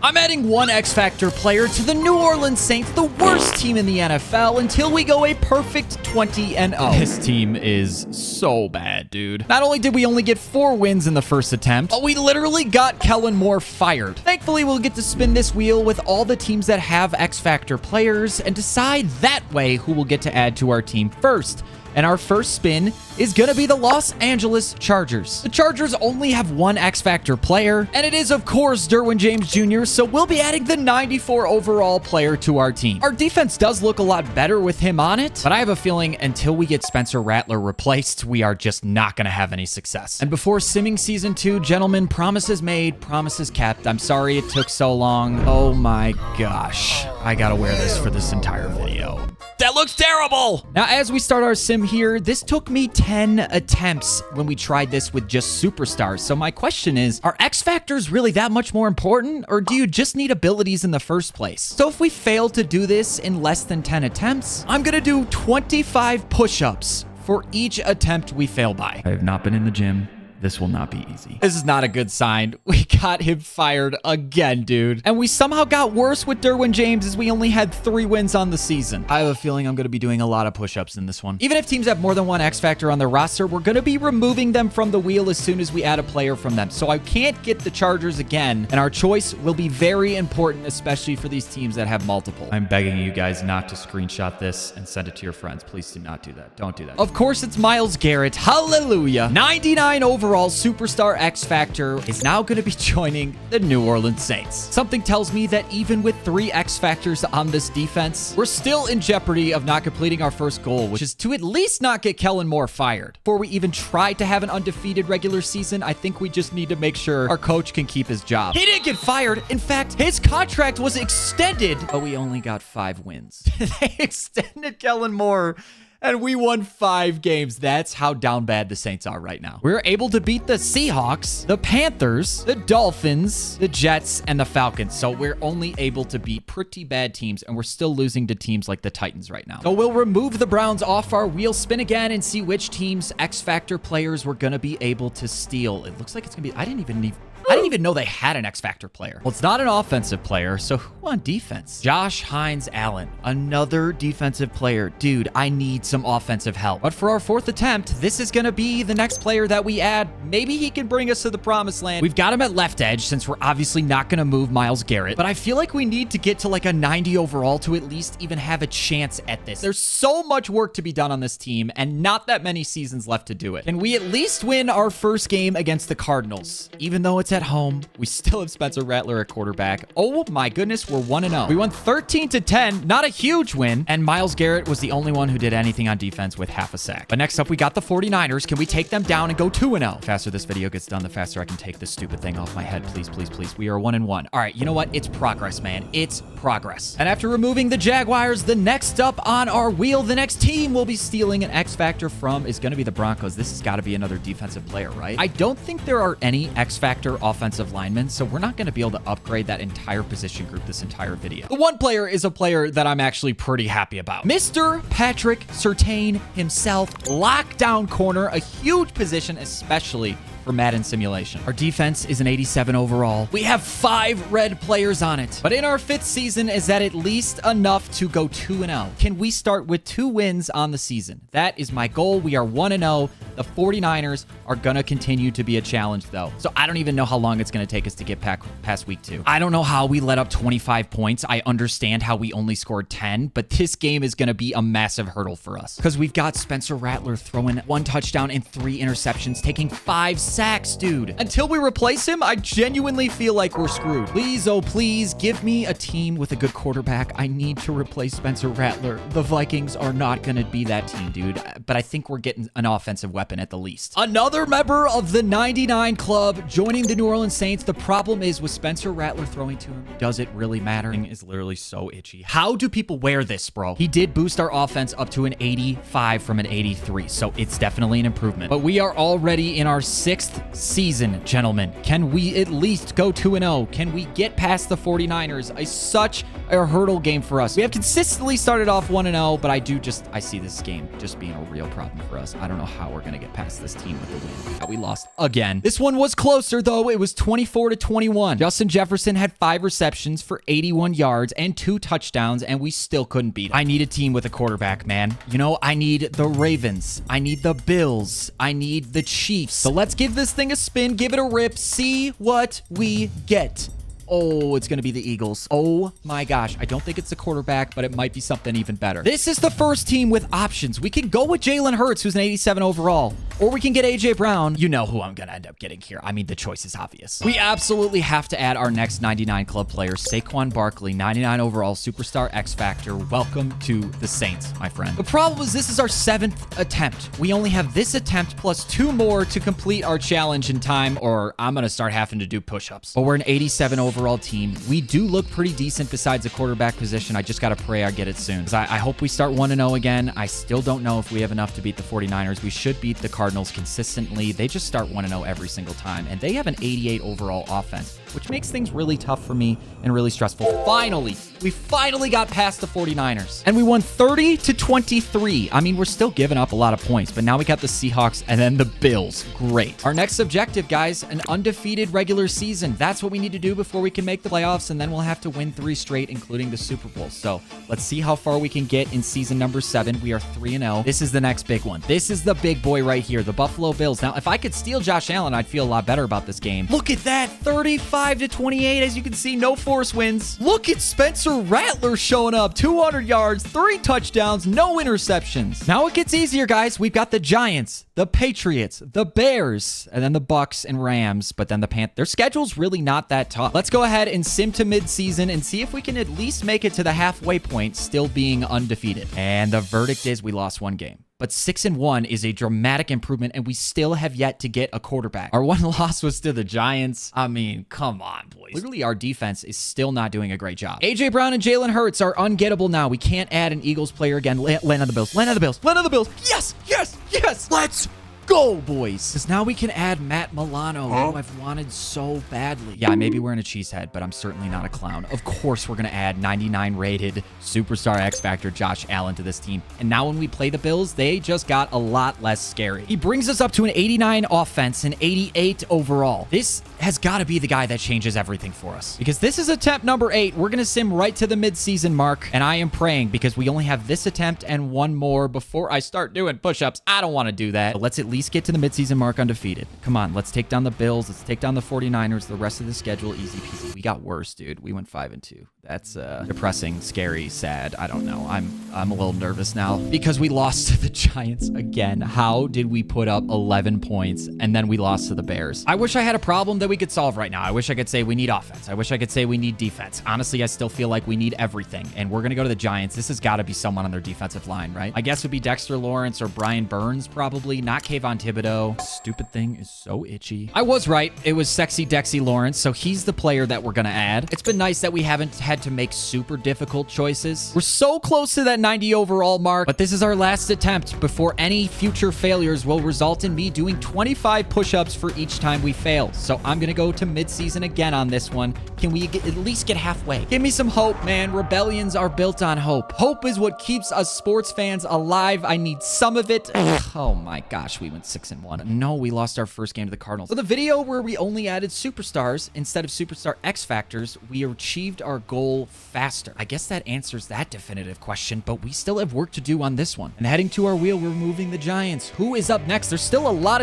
I'm adding one X Factor player to the New Orleans Saints, the worst team in the NFL, until we go a perfect 20-0. This team is so bad, dude. Not only did we only get 4 wins in the first attempt, but we literally got Kellen Moore fired. Thankfully, we'll get to spin this wheel with all the teams that have X Factor players and decide that way who will get to add to our team first. And our first spin is going to be the Los Angeles Chargers. The Chargers only have one X Factor player, and it is, of course, Derwin James Jr., so we'll be adding the 94 overall player to our team. Our defense does look a lot better with him on it, but I have a feeling until we get Spencer Rattler replaced, we are just not going to have any success. And before simming Season 2, gentlemen, promises made, promises kept. I'm sorry it took so long. Oh my gosh. I gotta wear this for this entire video. That looks terrible! Now, as we start our sim here, this took me 10 attempts when we tried this with just superstars. So my question is, are X Factors really that much more important, or do you just need abilities in the first place? So if we fail to do this in less than 10 attempts, I'm gonna do 25 push-ups for each attempt we fail by. I have not been in the gym. This will not be easy. This is not a good sign. We got him fired again, dude. And we somehow got worse with Derwin James as we only had 3 wins on the season. I have a feeling I'm going to be doing a lot of push-ups in this one. Even if teams have more than one X Factor on their roster, we're going to be removing them from the wheel as soon as we add a player from them. So I can't get the Chargers again. And our choice will be very important, especially for these teams that have multiple. I'm begging you guys not to screenshot this and send it to your friends. Please do not do that. Don't do that. Of course, it's Myles Garrett. Hallelujah. 99 overall superstar X Factor is now going to be joining the New Orleans Saints. Something tells me that even with 3 X Factors on this defense, we're still in jeopardy of not completing our first goal, which is to at least not get Kellen Moore fired. Before we even try to have an undefeated regular season, I think we just need to make sure our coach can keep his job. He didn't get fired. In fact, his contract was extended, but we only got 5 wins. They extended Kellen Moore, and we won 5 games. That's how down bad the Saints are right now. We were able to beat the Seahawks, the Panthers, the Dolphins, the Jets, and the Falcons. So we're only able to beat pretty bad teams, and we're still losing to teams like the Titans right now. So we'll remove the Browns off our wheel, spin again, and see which team's X Factor players we're going to be able to steal. It looks like it's going to be... I didn't even know they had an X Factor player. Well, it's not an offensive player, so who on defense? Josh Hines Allen, another defensive player. Dude, I need some offensive help. But for our 4th attempt, this is going to be the next player that we add. Maybe he can bring us to the promised land. We've got him at left edge since we're obviously not going to move Myles Garrett, but I feel like we need to get to like a 90 overall to at least even have a chance at this. There's so much work to be done on this team and not that many seasons left to do it. Can we at least win our first game against the Cardinals? Even though it's at home, we still have Spencer Rattler at quarterback. Oh my goodness, we're 1-0. We won 13-10, not a huge win, and Myles Garrett was the only one who did anything on defense with half a sack. But next up, we got the 49ers. Can we take them down and go 2-0? The faster this video gets done, the faster I can take this stupid thing off my head. Please, please, please. We are 1-1. All right, you know what? It's progress, man. It's progress. And after removing the Jaguars, the next up on our wheel, the next team we'll be stealing an X Factor from is going to be the Broncos. This has got to be another defensive player, right? I don't think there are any X Factor offensive linemen, so we're not going to be able to upgrade that entire position group this entire video. The one player is a player that I'm actually pretty happy about. Mr. Patrick Surtain himself, lockdown corner, a huge position, especially for Madden simulation. Our defense is an 87 overall. We have 5 red players on it. But in our 5th season, is that at least enough to go 2-0? Can we start with 2 wins on the season? That is my goal. We are 1-0. The 49ers are going to continue to be a challenge, though. So I don't even know how long it's going to take us to get past week 2. I don't know how we let up 25 points. I understand how we only scored 10, but this game is going to be a massive hurdle for us because we've got Spencer Rattler throwing 1 touchdown and 3 interceptions, taking 5 sacks, dude. Until we replace him, I genuinely feel like we're screwed. Please, oh please, give me a team with a good quarterback. I need to replace Spencer Rattler. The Vikings are not going to be that team, dude. But I think we're getting an offensive weapon at the least. Another member of the 99 Club joining the New Orleans Saints. The problem is with Spencer Rattler throwing to him, does it really matter? It is literally so itchy. How do people wear this, bro? He did boost our offense up to an 85 from an 83, so it's definitely an improvement. But we are already in our 6th 6th season, gentlemen. Can we at least go 2-0? Can we get past the 49ers? Such a hurdle game for us. We have consistently started off 1-0, but I see this game just being a real problem for us. I don't know how we're going to get past this team with the win. We lost again. This one was closer, though. It was 24-21. Justin Jefferson had 5 receptions for 81 yards and 2 touchdowns, and we still couldn't beat him. I need a team with a quarterback, man. You know, I need the Ravens. I need the Bills. I need the Chiefs. So let's give this thing a spin, give it a rip, see what we get. Oh, it's going to be the Eagles. Oh my gosh. I don't think it's the quarterback, but it might be something even better. This is the first team with options. We can go with Jalen Hurts, who's an 87 overall, or we can get AJ Brown. You know who I'm going to end up getting here. I mean, the choice is obvious. We absolutely have to add our next 99 club player, Saquon Barkley, 99 overall, superstar X Factor. Welcome to the Saints, my friend. The problem is this is our 7th attempt. We only have this attempt plus 2 more to complete our challenge in time, or I'm going to start having to do push-ups. But we're an 87 overall team. We do look pretty decent besides the quarterback position. I just got to pray I get it soon. I hope we start 1-0 again. I still don't know if we have enough to beat the 49ers. We should beat the Cardinals consistently. They just start 1-0 every single time, and they have an 88 overall offense, which makes things really tough for me and really stressful. We finally got past the 49ers, and we won 30-23. I mean, we're still giving up a lot of points, but now we got the Seahawks and then the Bills. Great. Our next objective, guys, an undefeated regular season. That's what we need to do before we can make the playoffs, and then we'll have to win 3 straight, including the Super Bowl. So let's see how far we can get in season number 7. We are 3-0. This is the next big one. This is the big boy right here, the Buffalo Bills. Now, if I could steal Josh Allen, I'd feel a lot better about this game. Look at that, 35-28. As you can see, no force wins. Look at Spencer Rattler showing up, 200 yards, 3 touchdowns, no interceptions. Now it gets easier, guys. We've got the Giants, the Patriots, the Bears, and then the Bucks and Rams, but then the Panthers. Their schedule's really not that tough. Let's go ahead and sim to mid-season and see if we can at least make it to the halfway point, still being undefeated. And the verdict is we lost 1 game. But 6-1 is a dramatic improvement, and we still have yet to get a quarterback. Our 1 loss was to the Giants. I mean, come on, boys. Literally, our defense is still not doing a great job. AJ Brown and Jalen Hurts are ungettable now. We can't add an Eagles player again. Land on the Bills. Land on the Bills. Land on the Bills. Yes, yes, yes. Let's go, boys. Because now we can add Matt Milano, who I've wanted so badly. Yeah, I may be wearing a cheese head, but I'm certainly not a clown. Of course, we're going to add 99 rated superstar X Factor Josh Allen to this team. And now when we play the Bills, they just got a lot less scary. He brings us up to an 89 offense and 88 overall. This has got to be the guy that changes everything for us. Because this is attempt number 8. We're going to sim right to the mid-season mark. And I am praying because we only have this attempt and 1 more before I start doing push-ups. I don't want to do that. But let's at least get to the midseason mark undefeated. Come on, let's take down the Bills. Let's take down the 49ers. The rest of the schedule, easy peasy. We got worse, dude. We went 5-2. That's depressing, scary, sad. I don't know. I'm a little nervous now because we lost to the Giants again. How did we put up 11 points and then we lost to the Bears? I wish I had a problem that we could solve right now. I wish I could say we need offense. I wish I could say we need defense. Honestly, I still feel like we need everything. And we're going to go to the Giants. This has got to be someone on their defensive line, right? I guess it would be Dexter Lawrence or Brian Burns, probably. Not Kayvon Thibodeau. Stupid thing is so itchy. I was right. It was sexy Dexy Lawrence. So he's the player that we're going to add. It's been nice that we haven't had to make super difficult choices. We're so close to that 90 overall mark, but this is our last attempt before any future failures will result in me doing 25 push-ups for each time we fail. So I'm going to go to mid-season again on this one. Can we at least get halfway? Give me some hope, man. Rebellions are built on hope. Hope is what keeps us sports fans alive. I need some of it. Oh my gosh, we went 6-1. No, we lost our first game to the Cardinals. So the video where we only added superstars instead of superstar X Factors, we achieved our goal faster. I guess that answers that definitive question, but we still have work to do on this one. And heading to our wheel, we're moving the Giants. Who is up next? There's still a lot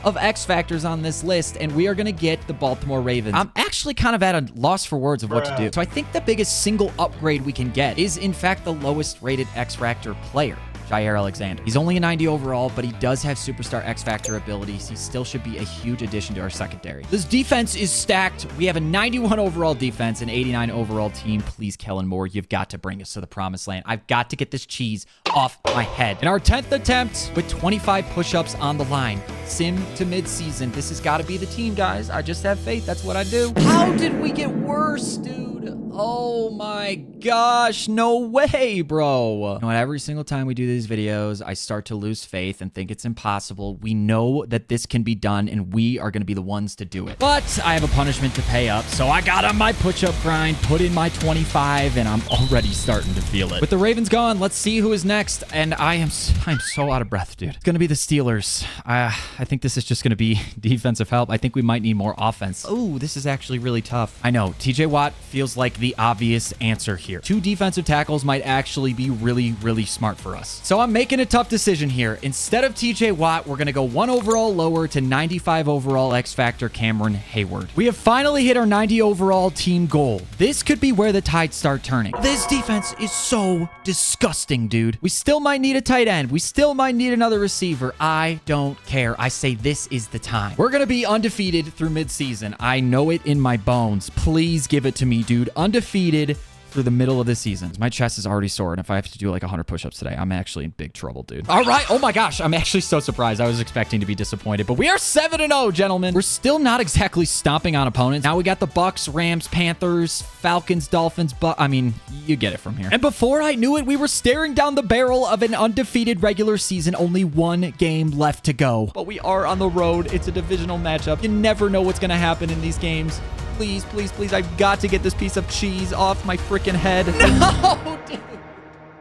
of X Factors on this list, and we are going to get the Baltimore Ravens. I'm actually kind of at a loss for words of what to do. So I think the biggest single upgrade we can get is, in fact, the lowest rated X Factor player, Jair Alexander. He's only a 90 overall, but he does have superstar X Factor abilities. He still should be a huge addition to our secondary. This defense is stacked. We have a 91 overall defense, an 89 overall team. Please, Kellen Moore, you've got to bring us to the promised land. I've got to get this cheese off my head. In our 10th attempt with 25 push-ups on the line, sim to mid-season. This has got to be the team, guys. I just have faith. That's what I do. How did we get worse, dude? Oh my gosh, no way, bro. You know what, every single time we do these videos, I start to lose faith and think it's impossible. We know that this can be done, and we are going to be the ones to do it. But I have a punishment to pay up, so I got on my push-up grind, put in my 25, and I'm already starting to feel it. With the Ravens gone, let's see who is next, and I'm so out of breath, dude. It's going to be the Steelers. I think this is just going to be defensive help. I think we might need more offense. Oh, this is actually really tough. I know, TJ Watt feels like the obvious answer here. 2 defensive tackles might actually be really, really smart for us. So I'm making a tough decision here. Instead of TJ Watt, we're going to go 1 overall lower to 95 overall X Factor Cameron Hayward. We have finally hit our 90 overall team goal. This could be where the tides start turning. This defense is so disgusting, dude. We still might need a tight end. We still might need another receiver. I don't care. I say this is the time. We're going to be undefeated through midseason. I know it in my bones. Please give it to me, dude. Undefeated through the middle of the season. My chest is already sore, and if I have to do like 100 push-ups today, I'm actually in big trouble, dude. All right. Oh my gosh. I'm actually so surprised. I was expecting to be disappointed, but we are 7-0, gentlemen. We're still not exactly stomping on opponents. Now we got the Bucks, Rams, Panthers, Falcons, Dolphins, but I mean, you get it from here. And before I knew it, we were staring down the barrel of an undefeated regular season, only 1 game left to go. But we are on the road. It's a divisional matchup. You never know what's going to happen in these games. Please, please, please, I've got to get this piece of cheese off my freaking head. No, dude.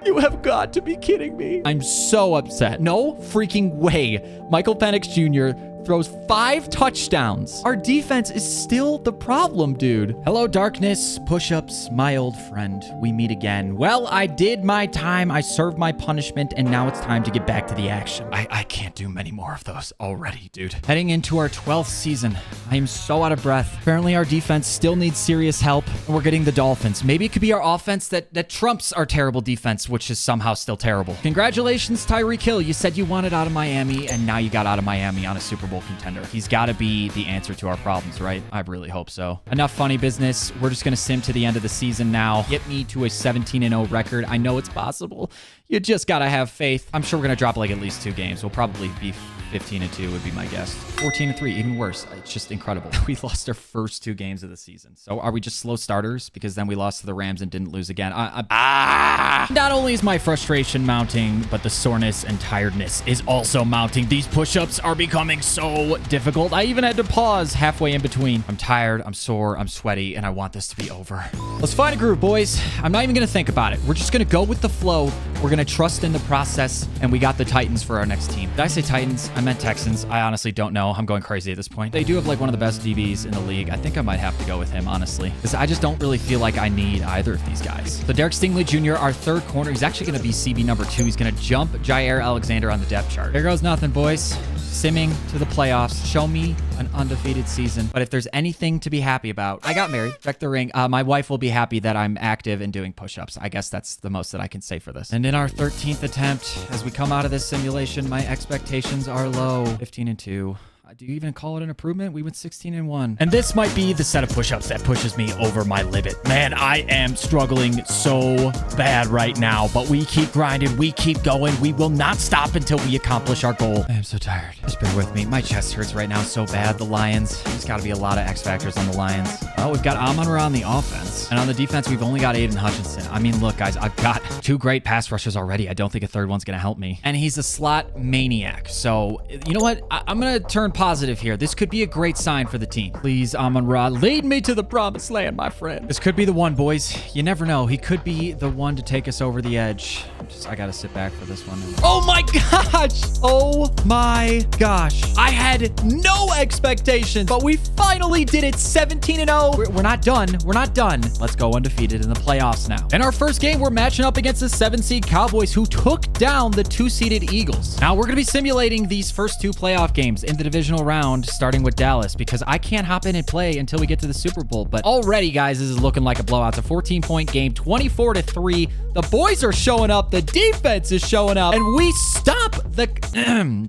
You have got to be kidding me. I'm so upset. No freaking way. Michael Penix Jr. throws 5 touchdowns. Our defense is still the problem, dude. Hello, darkness. Push-ups, my old friend. We meet again. Well, I did my time. I served my punishment, and now it's time to get back to the action. I can't do many more of those already, dude. Heading into our 12th season, I am so out of breath. Apparently, our defense still needs serious help, and we're getting the Dolphins. Maybe it could be our offense that trumps our terrible defense, which is somehow still terrible. Congratulations, Tyreek Hill. You said you wanted out of Miami, and now you got out of Miami on a Super Bowl contender. He's got to be the answer to our problems, right? I really hope so. Enough funny business. We're just going to sim to the end of the season now. Get me to a 17-0 record. I know it's possible. You just got to have faith. I'm sure we're going to drop like at least 2 games. We'll probably be 15-2 would be my guess. 14-3, even worse. It's just incredible. We lost our first 2 games of the season. So are we just slow starters? Because then we lost to the Rams and didn't lose again. Not only is my frustration mounting, but the soreness and tiredness is also mounting. These push-ups are becoming so difficult. I even had to pause halfway in between. I'm tired, I'm sore, I'm sweaty, and I want this to be over. Let's find a groove, boys. I'm not even going to think about it. We're just going to go with the flow. We're going to trust in the process, and we got the Titans for our next team. Did I say Titans? I meant Texans. I honestly don't know. I'm going crazy at this point. They do have like one of the best DBs in the league. I think I might have to go with him, honestly, because I just don't really feel like I need either of these guys. So Derek Stingley Jr., our 3rd corner, he's actually going to be CB number 2. He's going to jump Jair Alexander on the depth chart. There goes nothing, boys. Simming to the playoffs. Show me an undefeated season. But if there's anything to be happy about, I got married. Check the ring. My wife will be happy that I'm active and doing push-ups. I guess that's the most that I can say for this. And in our 13th attempt, as we come out of this simulation, my expectations are low. 15-2. Do you even call it an improvement? We went 16-1. And this might be the set of push-ups that pushes me over my limit. Man, I am struggling so bad right now, but we keep grinding. We keep going. We will not stop until we accomplish our goal. I am so tired. Just bear with me. My chest hurts right now so bad. The Lions. There's got to be a lot of X factors on the Lions. Well, we've got Amon-Ra on the offense. And on the defense, we've only got Aiden Hutchinson. I mean, look, guys, I've got 2 great pass rushers already. I don't think a 3rd one's going to help me. And he's a slot maniac. So, you know what? I'm going to turn positive here. This could be a great sign for the team. Please, Amon-Ra, lead me to the promised land, my friend. This could be the one, boys. You never know. He could be the one to take us over the edge. I gotta sit back for this one. Oh my gosh! Oh my gosh. I had no expectations, but we finally did it. 17-0. We're not done. We're not done. Let's go undefeated in the playoffs now. In our first game, we're matching up against the 7-seed Cowboys, who took down the 2-seeded Eagles. Now, we're gonna be simulating these first 2 playoff games in the divisional round, starting with Dallas, because I can't hop in and play until we get to the Super Bowl. But already, guys, this is looking like a blowout. It's a 14-point game, 24-3. The boys are showing up. The defense is showing up. And we stop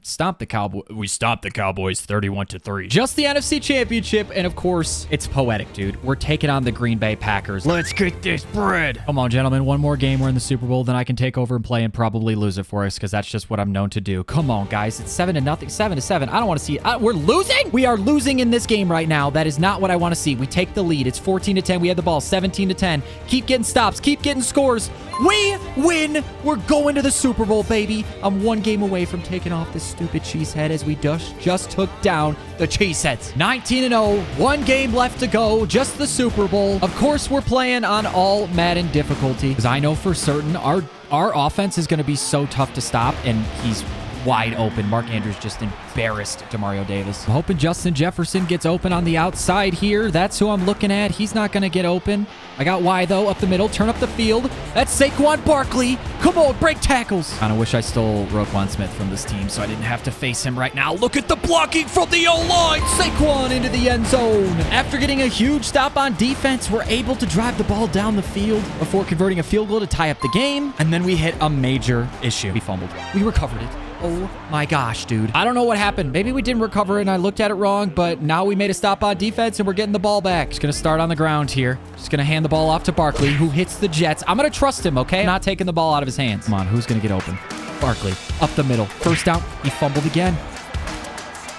Stomp the Cowboys. We stopped the Cowboys 31-3. Just the NFC Championship, and of course, it's poetic, dude. We're taking on the Green Bay Packers. Let's get this bread. Come on, gentlemen. One more game. We're in the Super Bowl. Then I can take over and play and probably lose it for us because that's just what I'm known to do. Come on, guys. It's 7-0. 7-7. I don't want to see it. We're losing? We are losing in this game right now. That is not what I want to see. We take the lead. It's 14-10. We have the ball. 17-10. Keep getting stops. Keep getting scores. We win. We're going to the Super Bowl, baby. I'm one game away from taking off this stupid cheesehead as we just took down the Cheeseheads. 19-0. One game left to go. Just the Super Bowl. Of course, we're playing on all Madden difficulty because I know for certain our offense is going to be so tough to stop, and he's wide open. Mark Andrews just embarrassed Demario Davis. I'm hoping Justin Jefferson gets open on the outside here. That's who I'm looking at. He's not going to get open. I got Y, though, up the middle. Turn up the field. That's Saquon Barkley. Come on, break tackles. Kind of wish I stole Roquan Smith from this team so I didn't have to face him right now. Look at the blocking from the O-line. Saquon into the end zone. After getting a huge stop on defense, we're able to drive the ball down the field before converting a field goal to tie up the game. And then we hit a major issue. We fumbled. We recovered it. Oh my gosh, dude. I don't know what happened. Maybe we didn't recover and I looked at it wrong, but now we made a stop on defense and we're getting the ball back. Just gonna start on the ground here. Just gonna hand the ball off to Barkley, who hits the Jets. I'm gonna trust him, okay? Not taking the ball out of his hands. Come on, who's gonna get open? Barkley, up the middle. First down. He fumbled again.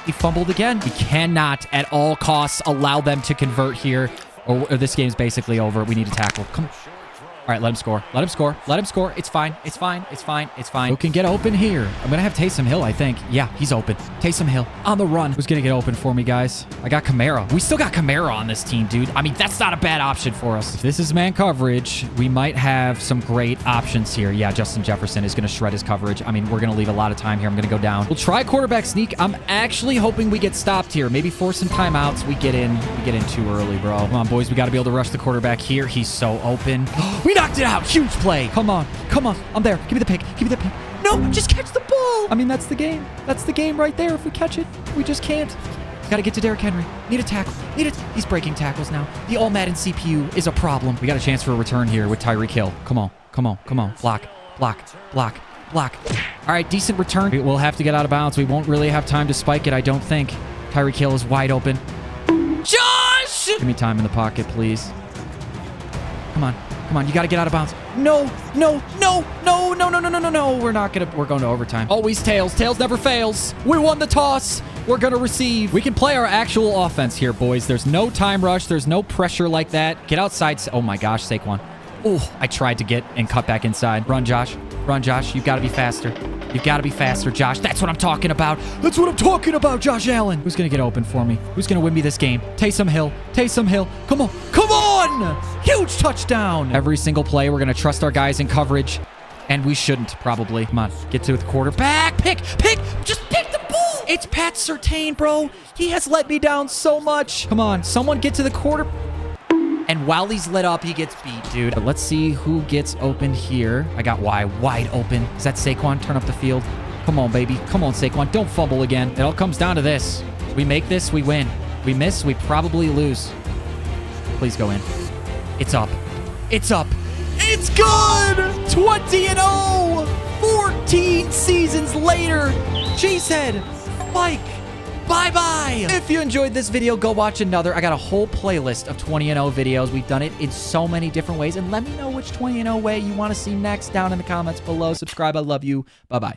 He fumbled again. We cannot at all costs allow them to convert here, or this game's basically over. We need to tackle. Come on. All right, let him score. Let him score. Let him score. It's fine. It's fine. It's fine. It's fine. Who can get open here? I'm going to have Taysom Hill, I think. Yeah, he's open. Taysom Hill on the run. Who's going to get open for me, guys? I got Kamara. We still got Kamara on this team, dude. I mean, that's not a bad option for us. If this is man coverage, we might have some great options here. Yeah, Justin Jefferson is going to shred his coverage. I mean, we're going to leave a lot of time here. I'm going to go down. We'll try quarterback sneak. I'm actually hoping we get stopped here. Maybe force some timeouts. We get in too early, bro. Come on, boys. We got to be able to rush the quarterback here. He's so open. We knocked it out. Huge play. Come on. Come on. I'm there. Give me the pick. Give me the pick. No, just catch the ball. I mean, that's the game. That's the game right there. If we catch it, we just can't. Got to get to Derrick Henry. Need a tackle. Need it. He's breaking tackles now. The All Madden CPU is a problem. We got a chance for a return here with Tyreek Hill. Come on. Come on. Come on. Block. Block. Block. Block. All right, decent return. We'll have to get out of bounds. We won't really have time to spike it, I don't think. Tyreek Hill is wide open. Josh! Give me time in the pocket, please. Come on. Come on, you got to get out of bounds. No, no, no, no, no, no, no, no, no, no. We're going to overtime. Always tails. Tails never fails. We won the toss. We're going to receive. We can play our actual offense here, boys. There's no time rush. There's no pressure like that. Get outside. Oh my gosh, Saquon. Oh, I tried to get and cut back inside. Run, Josh. Run, Josh. You've got to be faster. You've got to be faster, Josh. That's what I'm talking about. That's what I'm talking about, Josh Allen. Who's going to get open for me? Who's going to win me this game? Taysom Hill. Taysom Hill. Come on. Come on. Huge touchdown. Every single play, we're going to trust our guys in coverage. And we shouldn't, probably. Come on. Get to the quarterback. Pick. Just pick the ball. It's Pat Surtain, bro. He has let me down so much. Come on. Someone get to the quarter. And while he's lit up, he gets beat, dude. But let's see who gets open here. I got Y wide open. Is that Saquon? Turn up the field. Come on, baby. Come on, Saquon. Don't fumble again. It all comes down to this. We make this, we win. We miss, we probably lose. Please go in. It's up. It's up. It's good! 20-0! 14 seasons later. Cheesehead. Mike. Bye-bye. If you enjoyed this video, go watch another. I got a whole playlist of 20-0 videos. We've done it in so many different ways. And let me know which 20-0 way you want to see next down in the comments below. Subscribe. I love you. Bye-bye.